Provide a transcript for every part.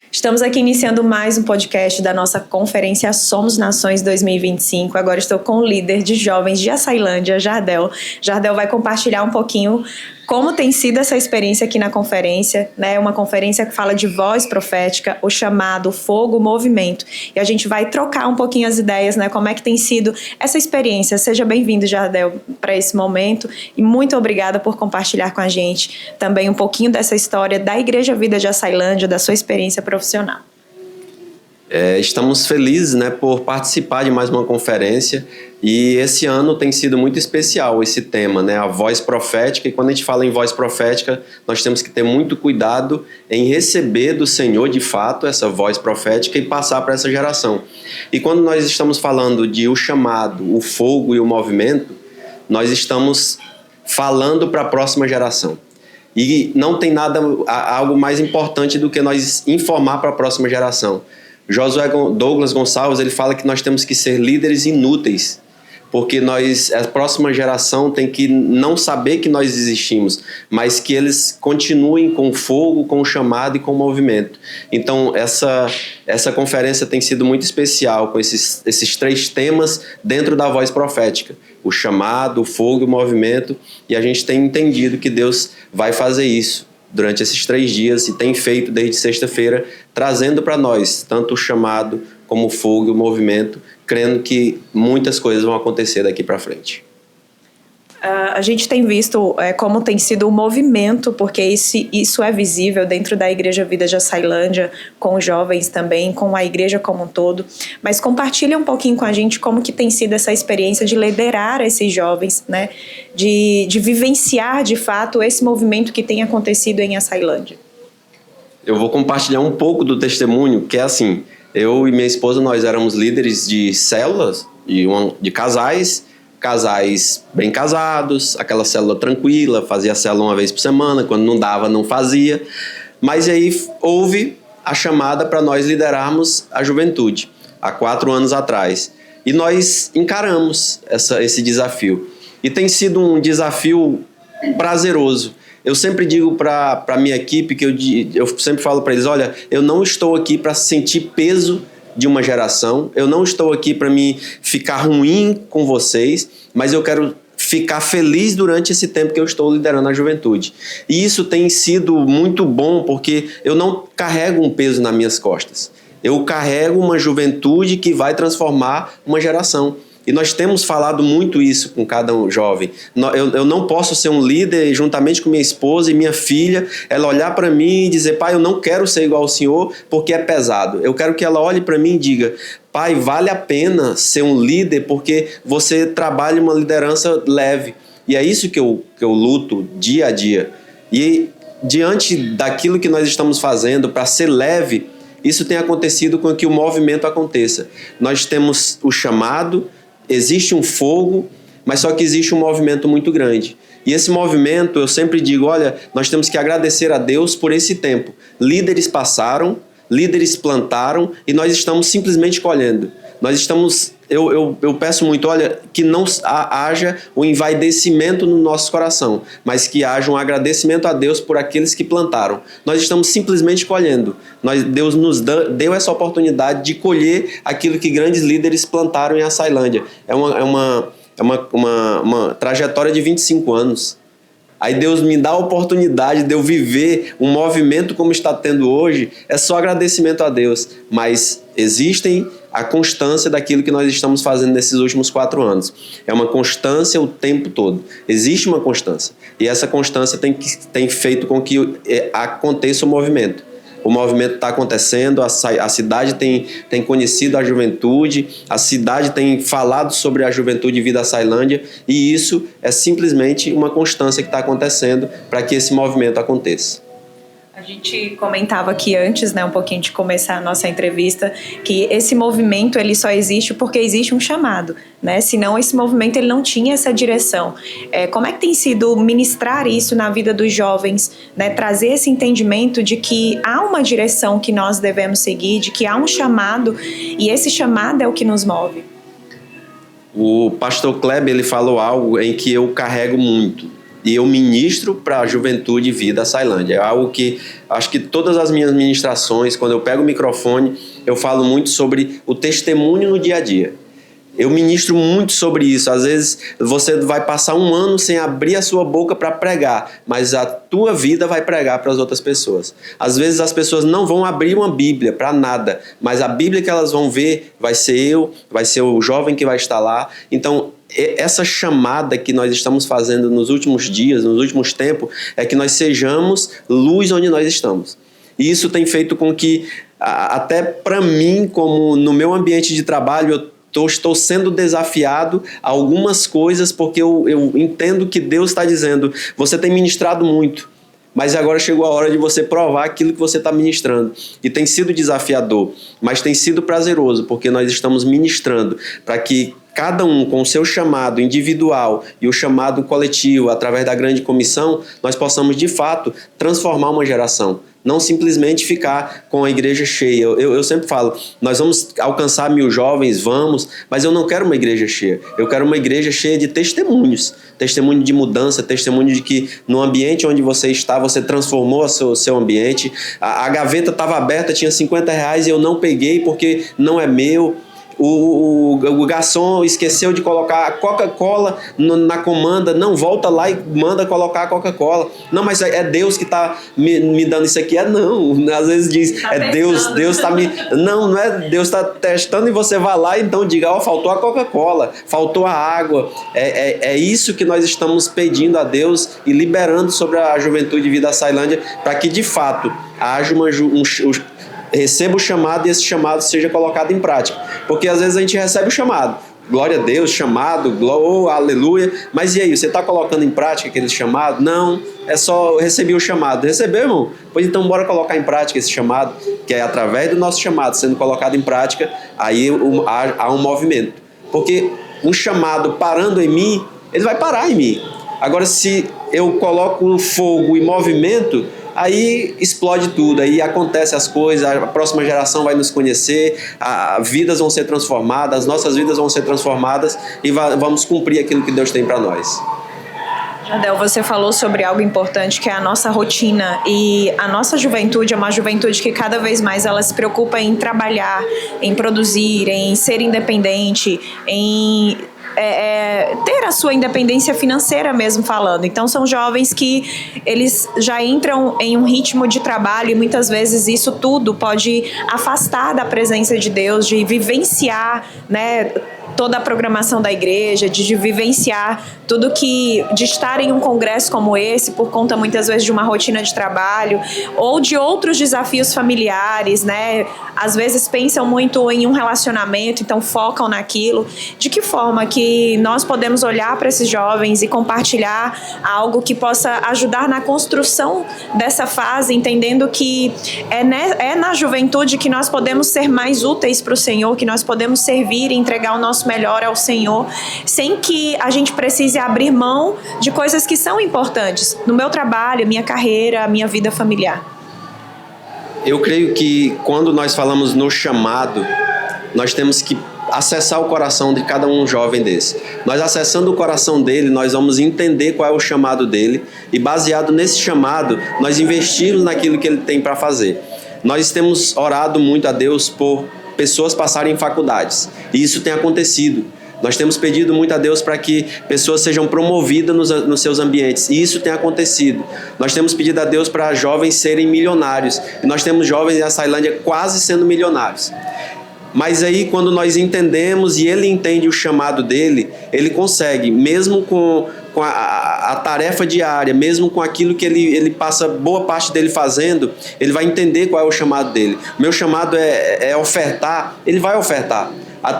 Estamos aqui iniciando mais um podcast da nossa conferência Somos Nações 2025. Agora estou com o líder de jovens de Açailândia, Jardel. Jardel vai compartilhar um pouquinho como tem sido essa experiência aqui na conferência, né? Uma conferência que fala de voz profética, o chamado, o fogo, o movimento. E a gente vai trocar um pouquinho as ideias, né? Como é que tem sido essa experiência. Seja bem-vindo, Jardel, para esse momento. E muito obrigada por compartilhar com a gente também um pouquinho dessa história da Igreja Vida de Açailândia, da sua experiência profissional. Estamos felizes, né, por participar de mais uma conferência, e esse ano tem sido muito especial esse tema, né, a voz profética. E quando a gente fala em voz profética, nós temos que ter muito cuidado em receber do Senhor de fato essa voz profética e passar para essa geração. E quando nós estamos falando de o chamado, o fogo e o movimento, nós estamos falando para a próxima geração. E não tem algo mais importante do que nós informar para a próxima geração. Josué Douglas Gonçalves, ele fala que nós temos que ser líderes inúteis, porque a próxima geração tem que não saber que nós existimos, mas que eles continuem com o fogo, com o chamado e com o movimento. Então, essa conferência tem sido muito especial, com esses três temas dentro da voz profética: o chamado, o fogo e o movimento, e a gente tem entendido que Deus vai fazer isso durante esses 3 dias, e tem feito desde sexta-feira, trazendo para nós tanto o chamado como o fogo e o movimento, crendo que muitas coisas vão acontecer daqui para frente. A gente tem visto como tem sido o movimento, porque isso é visível dentro da Igreja Vida de Açailândia, com os jovens também, com a igreja como um todo. Mas compartilha um pouquinho com a gente como que tem sido essa experiência de liderar esses jovens, né? De vivenciar de fato esse movimento que tem acontecido em Açailândia. Eu vou compartilhar um pouco do testemunho, que é assim: eu e minha esposa, nós éramos líderes de células, de casais bem casados, aquela célula tranquila, fazia a célula uma vez por semana, quando não dava, não fazia. Mas aí houve a chamada para nós liderarmos a juventude, há 4 anos atrás. E nós encaramos esse desafio. E tem sido um desafio prazeroso. Eu sempre digo para a minha equipe, que eu sempre falo para eles: olha, eu não estou aqui para sentir peso de uma geração, eu não estou aqui para me ficar ruim com vocês, mas eu quero ficar feliz durante esse tempo que eu estou liderando a juventude. E isso tem sido muito bom, porque eu não carrego um peso nas minhas costas. Eu carrego uma juventude que vai transformar uma geração. E nós temos falado muito isso com cada jovem. Eu não posso ser um líder juntamente com minha esposa e minha filha, ela olhar para mim e dizer: pai, eu não quero ser igual ao senhor porque é pesado. Eu quero que ela olhe para mim e diga: pai, vale a pena ser um líder porque você trabalha uma liderança leve. E é isso que eu luto dia a dia. E diante daquilo que nós estamos fazendo para ser leve, isso tem acontecido com que o movimento aconteça. Nós temos o chamado, existe um fogo, mas só que existe um movimento muito grande. E esse movimento, eu sempre digo: olha, nós temos que agradecer a Deus por esse tempo. Líderes passaram, líderes plantaram, e nós estamos simplesmente colhendo. Eu peço muito, olha, que não haja o envaidecimento no nosso coração, mas que haja um agradecimento a Deus por aqueles que plantaram. Nós estamos simplesmente colhendo. Deus nos deu essa oportunidade de colher aquilo que grandes líderes plantaram em Açailândia. É uma trajetória de 25 anos. Aí Deus me dá a oportunidade de eu viver um movimento como está tendo hoje. É só agradecimento a Deus. Mas existe a constância daquilo que nós estamos fazendo nesses últimos 4 anos. É uma constância o tempo todo. Existe uma constância. E essa constância tem feito com que aconteça o movimento. O movimento está acontecendo, a cidade tem conhecido a juventude, a cidade tem falado sobre a juventude Vida Açailândia, e isso é simplesmente uma constância que está acontecendo para que esse movimento aconteça. A gente comentava aqui antes, né, um pouquinho de começar a nossa entrevista, que esse movimento ele só existe porque existe um chamado, né? Senão esse movimento ele não tinha essa direção. Como é que tem sido ministrar isso na vida dos jovens, né? Trazer esse entendimento de que há uma direção que nós devemos seguir, de que há um chamado e esse chamado é o que nos move. O pastor Kleber, ele falou algo em que eu carrego muito. e eu ministro para a juventude Vida Açailândia. É algo que acho que todas as minhas ministrações, quando eu pego o microfone, eu falo muito sobre o testemunho no dia a dia. Eu ministro muito sobre isso. Às vezes você vai passar um ano sem abrir a sua boca para pregar, mas a tua vida vai pregar para as outras pessoas. Às vezes as pessoas não vão abrir uma Bíblia para nada, mas a Bíblia que elas vão ver vai ser eu, vai ser o jovem que vai estar lá. Então, essa chamada que nós estamos fazendo nos últimos dias, nos últimos tempos, é que nós sejamos luz onde nós estamos. E isso tem feito com que, até para mim, como no meu ambiente de trabalho, eu estou sendo desafiado a algumas coisas, porque eu entendo que Deus está dizendo, você tem ministrado muito, mas agora chegou a hora de você provar aquilo que você está ministrando. E tem sido desafiador, mas tem sido prazeroso, porque nós estamos ministrando para que cada um com o seu chamado individual e o chamado coletivo, através da grande comissão, nós possamos de fato transformar uma geração. Não simplesmente ficar com a igreja cheia. Eu sempre falo, nós vamos alcançar 1000 jovens, vamos, mas eu não quero uma igreja cheia. Eu quero uma igreja cheia de testemunhos. Testemunho de mudança, testemunho de que no ambiente onde você está, você transformou o seu ambiente. A gaveta estava aberta, tinha R$50 e eu não peguei porque não é meu. O garçom esqueceu de colocar a Coca-Cola na comanda, não, volta lá e manda colocar a Coca-Cola. Não, mas é Deus que está me dando isso aqui. Não, às vezes diz, tá é Deus está me... Não é Deus está testando e você vai lá e então diga, faltou a Coca-Cola, faltou a água. É isso que nós estamos pedindo a Deus e liberando sobre a juventude Vida Açailândia, para que de fato haja receba o chamado e esse chamado seja colocado em prática. Porque às vezes a gente recebe o chamado, glória a Deus, chamado, aleluia, mas e aí, você está colocando em prática aquele chamado? Não, é só eu recebi o chamado. Recebeu, irmão? Pois então bora colocar em prática esse chamado, que é através do nosso chamado sendo colocado em prática, aí há um movimento. Porque um chamado parando em mim, ele vai parar em mim. Agora, se eu coloco um fogo em movimento, aí explode tudo, aí acontece as coisas, a próxima geração vai nos conhecer, vidas vão ser transformadas, as nossas vidas vão ser transformadas e vamos cumprir aquilo que Deus tem para nós. Jardel, você falou sobre algo importante que é a nossa rotina, e a nossa juventude é uma juventude que cada vez mais ela se preocupa em trabalhar, em produzir, em ser independente, em ter a sua independência financeira mesmo falando. Então são jovens que eles já entram em um ritmo de trabalho e muitas vezes isso tudo pode afastar da presença de Deus, de vivenciar, né, toda a programação da igreja, de vivenciar tudo de estar em um congresso como esse, por conta muitas vezes de uma rotina de trabalho, ou de outros desafios familiares, né? Às vezes pensam muito em um relacionamento, então focam naquilo. De que forma que nós podemos olhar para esses jovens e compartilhar algo que possa ajudar na construção dessa fase, entendendo que é na juventude que nós podemos ser mais úteis para o Senhor, que nós podemos servir e entregar o nosso melhor ao Senhor, sem que a gente precise abrir mão de coisas que são importantes no meu trabalho, minha carreira, minha vida familiar. Eu creio que quando nós falamos no chamado, nós temos que acessar o coração de cada um jovem desse. Nós acessando o coração dele, nós vamos entender qual é o chamado dele e baseado nesse chamado, nós investirmos naquilo que ele tem para fazer. Nós temos orado muito a Deus por pessoas passarem em faculdades, e isso tem acontecido. Nós temos pedido muito a Deus para que pessoas sejam promovidas nos seus ambientes, e isso tem acontecido. Nós temos pedido a Deus para jovens serem milionários, e nós temos jovens em Açailândia quase sendo milionários. Mas aí quando nós entendemos e ele entende o chamado dele, ele consegue, mesmo com a tarefa diária, mesmo com aquilo que ele passa boa parte dele fazendo, ele vai entender qual é o chamado dele. Meu chamado é ofertar, ele vai ofertar.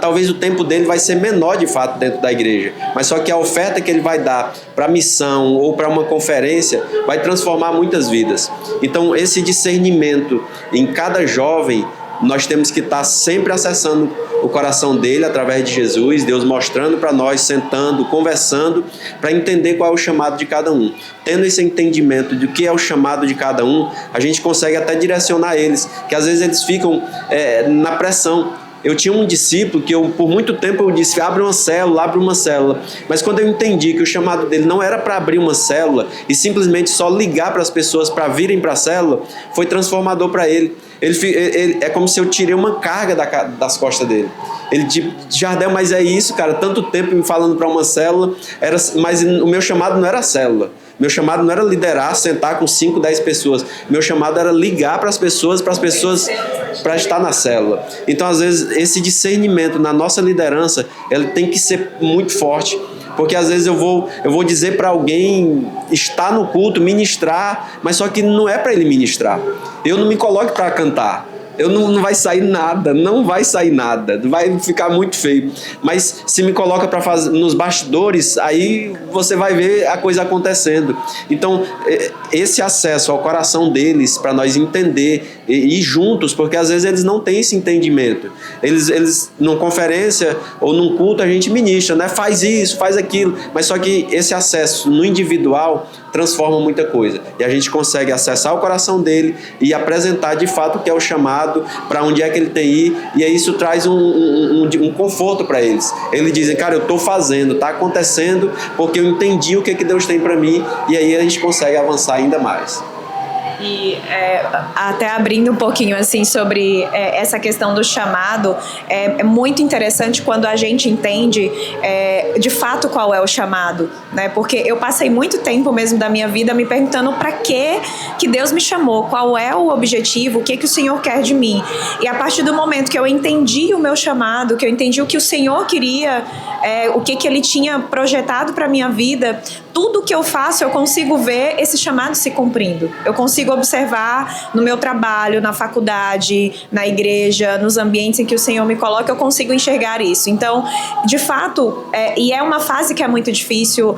Talvez o tempo dele vai ser menor de fato dentro da igreja, mas só que a oferta que ele vai dar para a missão ou para uma conferência vai transformar muitas vidas. Então esse discernimento em cada jovem, nós temos que estar sempre acessando o coração dele através de Jesus, Deus mostrando para nós, sentando, conversando, para entender qual é o chamado de cada um. Tendo esse entendimento do que é o chamado de cada um, a gente consegue até direcionar eles, que às vezes eles ficam na pressão. Eu tinha um discípulo que por muito tempo eu disse, abre uma célula. Mas quando eu entendi que o chamado dele não era para abrir uma célula e simplesmente só ligar para as pessoas para virem para a célula, foi transformador para ele. Ele é como se eu tirei uma carga das costas dele. Ele disse, Jardel, mas é isso, cara, tanto tempo me falando para uma célula, mas o meu chamado não era a célula. Meu chamado não era liderar, sentar com 5, 10 pessoas. Meu chamado era ligar para as pessoas para estar na célula. Então, às vezes, esse discernimento na nossa liderança, ele tem que ser muito forte. Porque às vezes eu vou dizer para alguém estar no culto, ministrar, mas só que não é para ele ministrar. Eu não me coloco para cantar. Não vai sair nada, vai ficar muito feio. Mas se me coloca para fazer nos bastidores, aí você vai ver a coisa acontecendo. Então, esse acesso ao coração deles, para nós entender e ir juntos, porque às vezes eles não têm esse entendimento. Eles numa conferência ou num culto, a gente ministra, né? Faz isso, faz aquilo. Mas só que esse acesso no individual transforma muita coisa. E a gente consegue acessar o coração dele e apresentar de fato o que é o chamado, para onde é que ele tem que ir, e aí isso traz um conforto para eles. Eles dizem, cara, eu estou fazendo, está acontecendo, porque eu entendi o que Deus tem para mim, e aí a gente consegue avançar ainda mais. E até abrindo um pouquinho assim sobre essa questão do chamado, é muito interessante quando a gente entende de fato qual é o chamado, né? Porque eu passei muito tempo mesmo da minha vida me perguntando para que Deus me chamou, qual é o objetivo, o que o Senhor quer de mim. E a partir do momento que eu entendi o meu chamado, que eu entendi o que o Senhor queria, o que Ele tinha projetado para minha vida, tudo que eu faço eu consigo ver esse chamado se cumprindo. Eu consigo observar no meu trabalho, na faculdade, na igreja, nos ambientes em que o Senhor me coloca, eu consigo enxergar isso. Então, de fato, e é uma fase que é muito difícil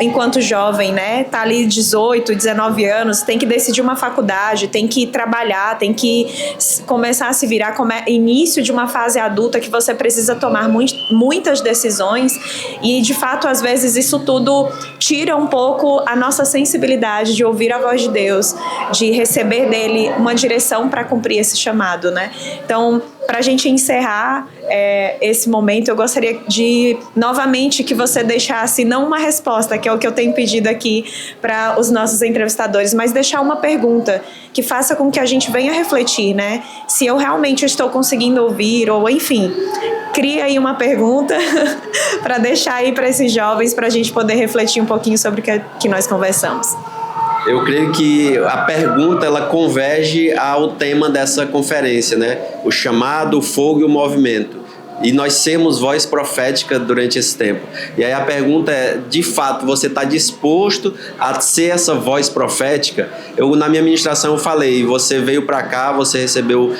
enquanto jovem, né? Tá ali 18, 19 anos, tem que decidir uma faculdade, tem que trabalhar, tem que começar a se virar, início de uma fase adulta que você precisa tomar muitas decisões e, de fato, às vezes isso tudo tira um pouco a nossa sensibilidade de ouvir a voz de Deus, de receber dele uma direção para cumprir esse chamado, né? Então, para a gente encerrar esse momento, eu gostaria de, novamente, que você deixasse não uma resposta, que é o que eu tenho pedido aqui para os nossos entrevistadores, mas deixar uma pergunta que faça com que a gente venha refletir, né? Se eu realmente estou conseguindo ouvir, ou enfim, cria aí uma pergunta para deixar aí para esses jovens, para a gente poder refletir um pouquinho sobre o que nós conversamos. Eu creio que a pergunta ela converge ao tema dessa conferência, né? O chamado, o fogo e o movimento. E nós sermos voz profética durante esse tempo. E aí a pergunta é, de fato, você está disposto a ser essa voz profética? Na minha ministração eu falei, você veio para cá, você recebeu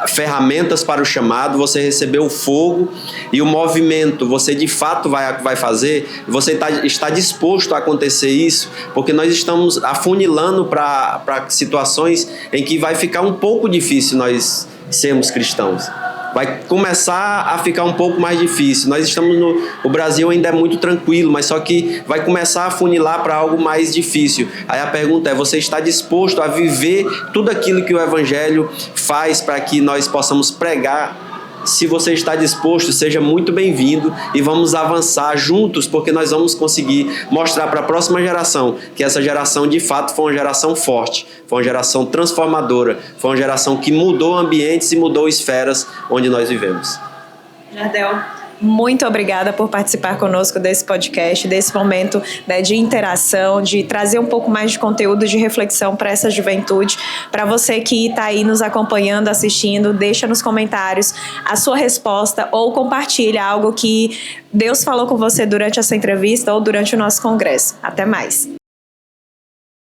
ferramentas para o chamado, você recebeu o fogo e o movimento, você de fato vai fazer, você está disposto a acontecer isso, porque nós estamos afunilando para situações em que vai ficar um pouco difícil nós sermos cristãos. Vai começar a ficar um pouco mais difícil. Nós estamos o Brasil ainda é muito tranquilo, mas só que vai começar a funilar para algo mais difícil. Aí a pergunta é, você está disposto a viver tudo aquilo que o Evangelho faz para que nós possamos pregar? Se você está disposto, seja muito bem-vindo e vamos avançar juntos, porque nós vamos conseguir mostrar para a próxima geração que essa geração de fato foi uma geração forte, foi uma geração transformadora, foi uma geração que mudou ambientes e mudou esferas onde nós vivemos. Jardel, muito obrigada por participar conosco desse podcast, desse momento, né, de interação, de trazer um pouco mais de conteúdo, de reflexão para essa juventude. Para você que está aí nos acompanhando, assistindo, deixa nos comentários a sua resposta ou compartilha algo que Deus falou com você durante essa entrevista ou durante o nosso congresso. Até mais!